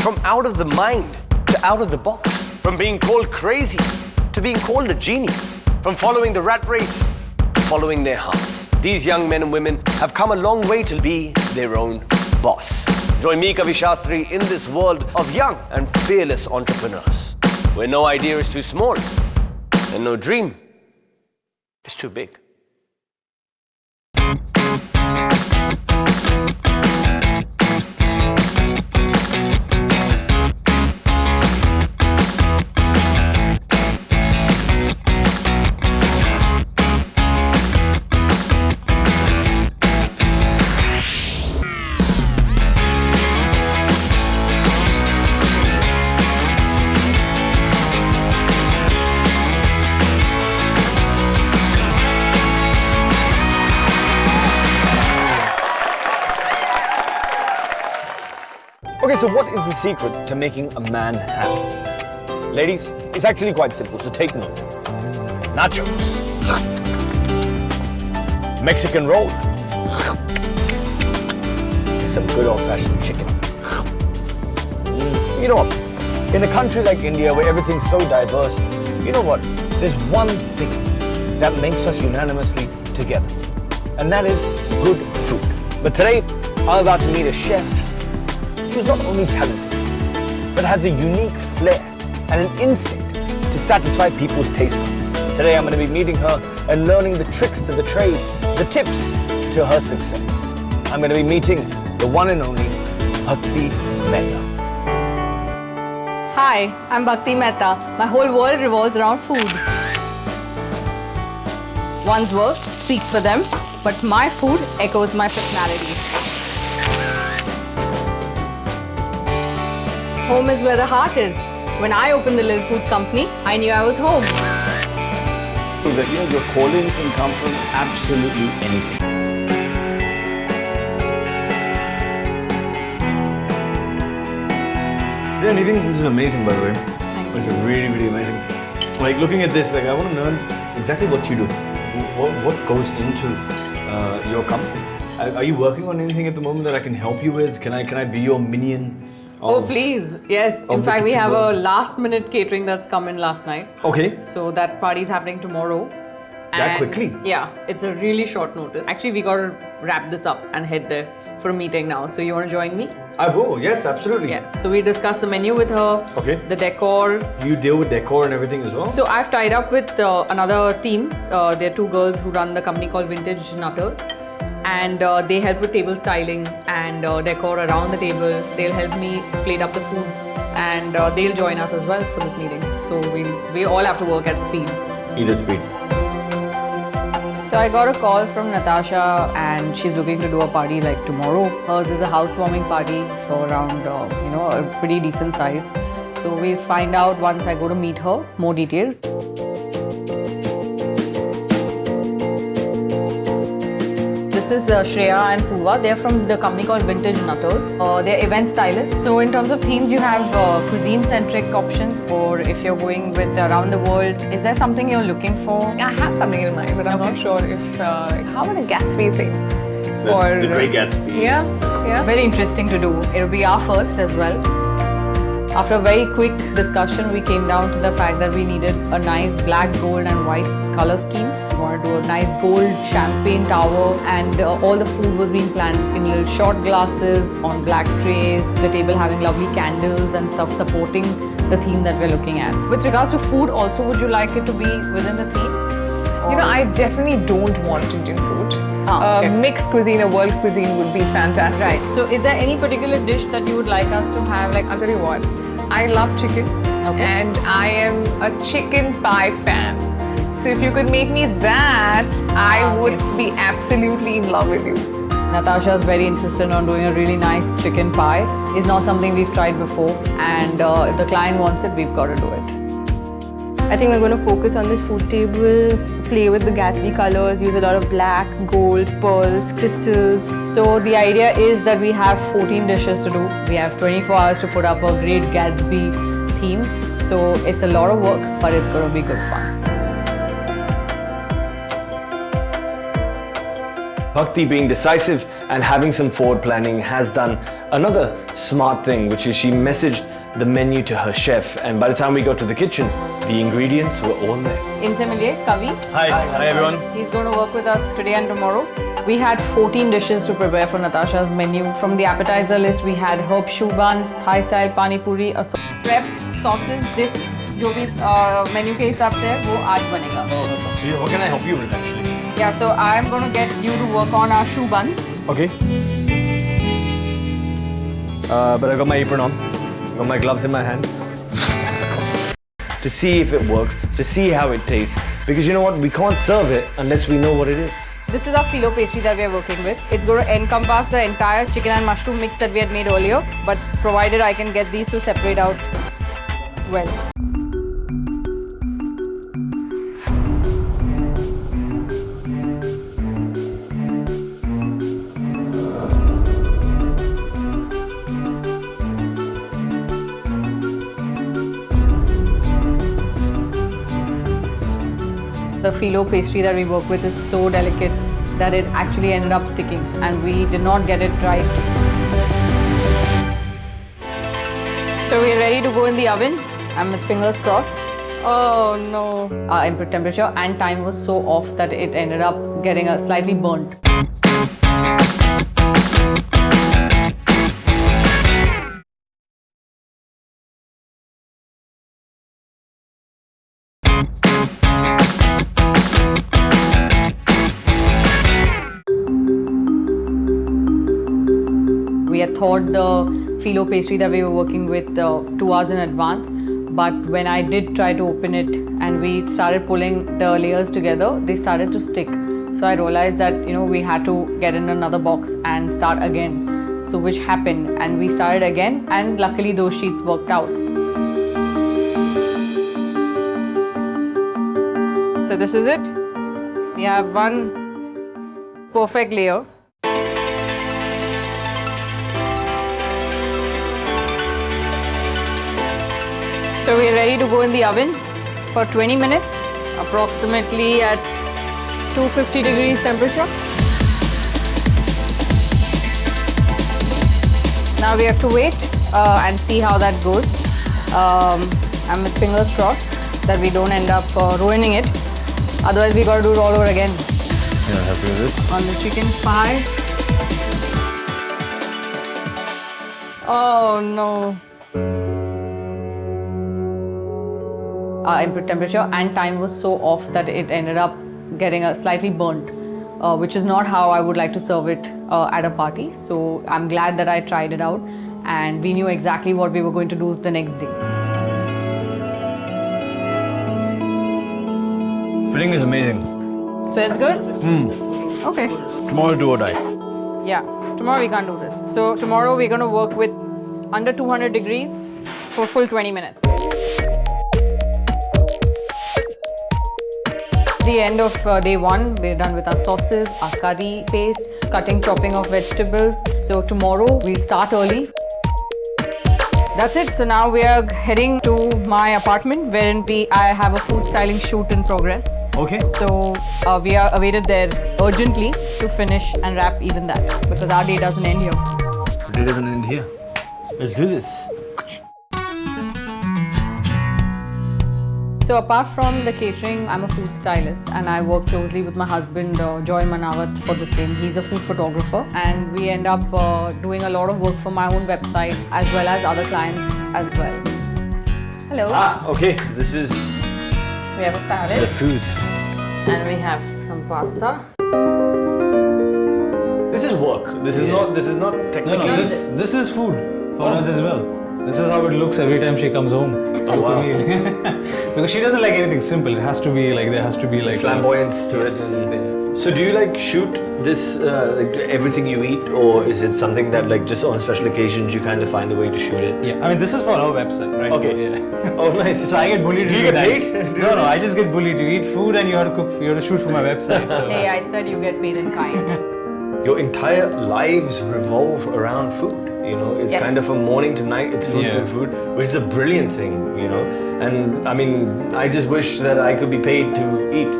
From out of the mind to out of the box. From being called crazy to being called a genius. From following the rat race to following their hearts. These young men and women have come a long way to be their own boss. Join me, Kavi Shastri, in this world of young and fearless entrepreneurs, where no idea is too small and no dream is too big. Okay, so what is the secret to making a man happy? Ladies, it's actually quite simple, so take note. Nachos. Mexican roll. Some good old-fashioned chicken. You know what? In a country like India, where everything's so diverse, you know what? There's one thing that makes us unanimously together, and that is good food. But today, I'm about to meet a chef who's not only talented, but has a unique flair and an instinct to satisfy people's taste buds. Today I'm going to be meeting her and learning the tricks to the trade, the tips to her success. I'm going to be meeting the one and only Bhakti Mehta. Hi, I'm Bhakti Mehta. My whole world revolves around food. One's work speaks for them, but my food echoes my personality. Home is where the heart is. When I opened the little food company, I knew I was home. That, you know, your calling can come from absolutely anything. Is there anything which is amazing, by the way? Which is really, really amazing. Like looking at this, like I want to learn exactly what you do. What goes into your company? Are you working on anything at the moment that I can help you with? Can I be your minion? Oh, please. Yes. In fact, we have a last-minute catering that's come in last night. Okay. So that party's happening tomorrow. That quickly? Yeah. It's a really short notice. Actually, we got to wrap this up and head there for a meeting now. So you want to join me? I will. Yes, absolutely. Yeah. So we discussed the menu with her. Okay. The decor. Do you deal with decor and everything as well? So I've tied up with another team. There are two girls who run the company called Vintage Nutters. And they help with table styling and decor around the table. They'll help me plate up the food, and they'll join us as well for this meeting. So we all have to work at speed. Eat at speed. So I got a call from Natasha, and she's looking to do a party like tomorrow. Hers is a housewarming party for around a pretty decent size. So we'll find out once I go to meet her more details. This is Shreya and Pooja. They're from the company called Vintage Nutters. They're event stylists. So in terms of themes, you have cuisine-centric options, or if you're going with around the world, is there something you're looking for? I have something in mind, but I'm not sure if, how about a Gatsby thing? The Great Gatsby. Yeah. Very interesting to do. It'll be our first as well. After a very quick discussion, we came down to the fact that we needed a nice black, gold and white color scheme. We wanted to do a nice gold champagne tower, and all the food was being planned in little short glasses on black trays, the table having lovely candles and stuff supporting the theme that we're looking at. With regards to food also, would you like it to be within the theme? Or? You know, I definitely don't want Indian food. Okay. Mixed cuisine or world cuisine would be fantastic. Right. So is there any particular dish that you would like us to have? Like, I'll tell you what, I love chicken, and I am a chicken pie fan. So if you could make me that, I would be absolutely in love with you. Natasha is very insistent on doing a really nice chicken pie. It's not something we've tried before, and if the client wants it, we've got to do it. I think we're going to focus on this food table, play with the Gatsby colors, use a lot of black, gold, pearls, crystals. So the idea is that we have 14 dishes to do. We have 24 hours to put up a great Gatsby theme. So it's a lot of work, but it's going to be good fun. Bhakti, being decisive and having some forward planning, has done another smart thing, which is she messaged the menu to her chef, and by the time we got to the kitchen, the ingredients were all there. इनसे मिलिए कवि. Hi everyone. He's going to work with us today and tomorrow. We had 14 dishes to prepare for Natasha's menu. From the appetizer list, we had herb shoe buns, Thai style pani puri, a prepped sausage dips. जो भी menu के हिसाब से है वो आज बनेगा. What can I help you with actually? Yeah, so I'm going to get you to work on our shoe buns. Okay. But I got my apron on, got my gloves in my hand to see if it works, to see how it tastes. Because you know what, we can't serve it unless we know what it is. This is our phyllo pastry that we are working with. It's going to encompass the entire chicken and mushroom mix that we had made earlier, but provided I can get these to separate out well. The phyllo pastry that we work with is so delicate that it actually ended up sticking, and we did not get it right. So we're ready to go in the oven. I'm with fingers crossed. Oh no. Our input temperature and time was so off that it ended up getting slightly burnt. We had thawed the phyllo pastry that we were working with 2 hours in advance, but when I did try to open it and we started pulling the layers together, they started to stick. So I realized that we had to get in another box and start again. So which happened, and we started again, and luckily those sheets worked out. So this is it. We have one perfect layer. So we're ready to go in the oven for 20 minutes, approximately at 250 degrees temperature. Now we have to wait and see how that goes. I'm with fingers crossed that we don't end up ruining it. Otherwise we got to do it all over again. You're happy with this? On the chicken pie. Oh no. Our input temperature and time was so off that it ended up getting slightly burnt, which is not how I would like to serve it at a party. So I'm glad that I tried it out, and we knew exactly what we were going to do the next day. Filling is amazing. So it's good? Okay. Tomorrow do or die. Yeah, tomorrow we can't do this. So tomorrow we're going to work with under 200 degrees for full 20 minutes. The end of day one, we're done with our sauces, our curry paste, cutting, chopping of vegetables. So tomorrow we'll start early. That's it. So now we are heading to my apartment wherein I have a food styling shoot in progress. Okay. So we are awaited there urgently to finish and wrap even that, because our day doesn't end here. The day doesn't end here. Let's do this. So apart from the catering, I'm a food stylist, and I work closely with my husband, Joy Manawat, for the same. He's a food photographer, and we end up doing a lot of work for my own website as well as other clients as well. Hello. Okay. This is We have a salad. the food. And we have some pasta. This is work. This is not technical. No, this is food for us as well. This is how it looks every time she comes home. Oh, wow. Because she doesn't like anything simple. It has to be like, there has to be like Flamboyance to Yes. it. So do you like shoot this everything you eat, or is it something that like just on special occasions you kind of find a way to shoot it? Yeah, I mean, this is for our website, right? Okay. Yeah. Oh, nice. So I get bullied. Do to you get that. paid? No, I just get bullied. You eat food and you have to cook. You have to shoot for my website. So. Hey, I said you get paid in kind. Your entire lives revolve around food. You know, it's Yes. kind of from morning to night. It's food, Yeah. food, which is a brilliant thing. You know, and I mean, I just wish that I could be paid to eat.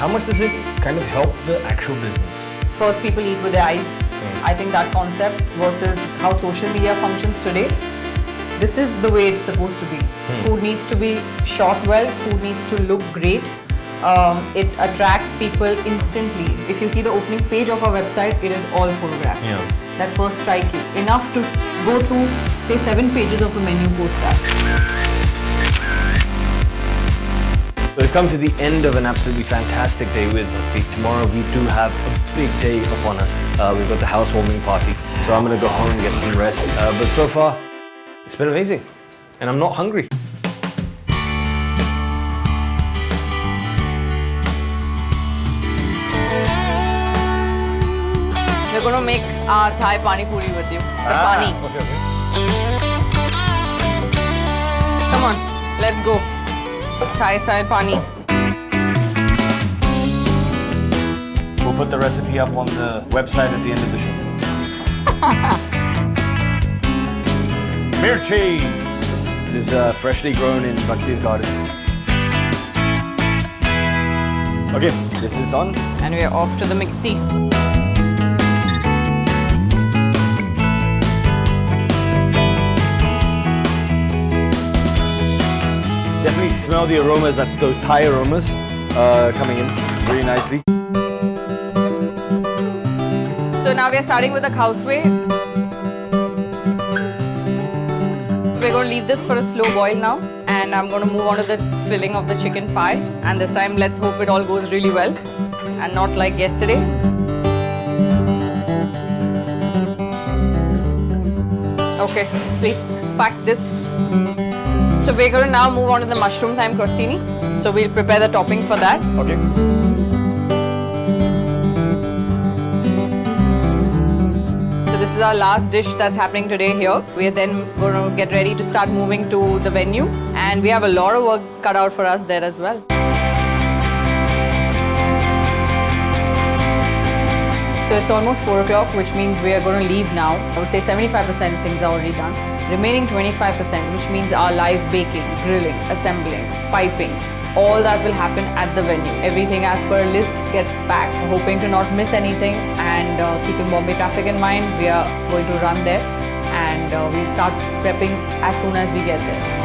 how much does it kind of help the actual business? First, people eat with their eyes. I think that concept versus how social media functions today, this is the way it's supposed to be. Food needs to be shot well, food needs to look great. It attracts people instantly. If you see the opening page of our website, it is all photographs. That first strike you. Enough to go through, say, 7 pages of a menu postcard. We've come to the end of an absolutely fantastic day with Bhakti. Tomorrow we do have a big day upon us. We've got the housewarming party, so I'm going to go home and get some rest. But so far, it's been amazing, and I'm not hungry. We're going to make our Thai pani puri with you. The pani. Okay. Come on, let's go. Thai style pani. We'll put the recipe up on the website at the end of the show. Mirchi! This is freshly grown in Bhakti's garden. Okay, this is on. And we're off to the mixie. Definitely smell the aromas, those Thai aromas coming in very nicely. So now we are starting with the khao-sway. We're going to leave this for a slow boil now, and I'm going to move on to the filling of the chicken pie. And this time, let's hope it all goes really well and not like yesterday. Okay, please pack this. So we're going to now move on to the mushroom thyme crostini. So we'll prepare the topping for that. Okay. So this is our last dish that's happening today here. We are then going to get ready to start moving to the venue, and we have a lot of work cut out for us there as well. So it's almost 4 o'clock, which means we are going to leave now. I would say 75% things are already done. Remaining 25%, which means our live baking, grilling, assembling, piping, all that will happen at the venue. Everything as per list gets packed, hoping to not miss anything, and keeping Bombay traffic in mind, we are going to run there, and we'll start prepping as soon as we get there.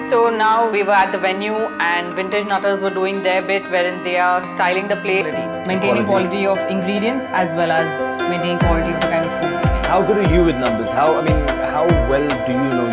So now we were at the venue, and Vintage Nutters were doing their bit wherein they are styling the plate, maintaining quality of ingredients as well as maintaining quality of the kind of food we make. How good are you with numbers? How well do you know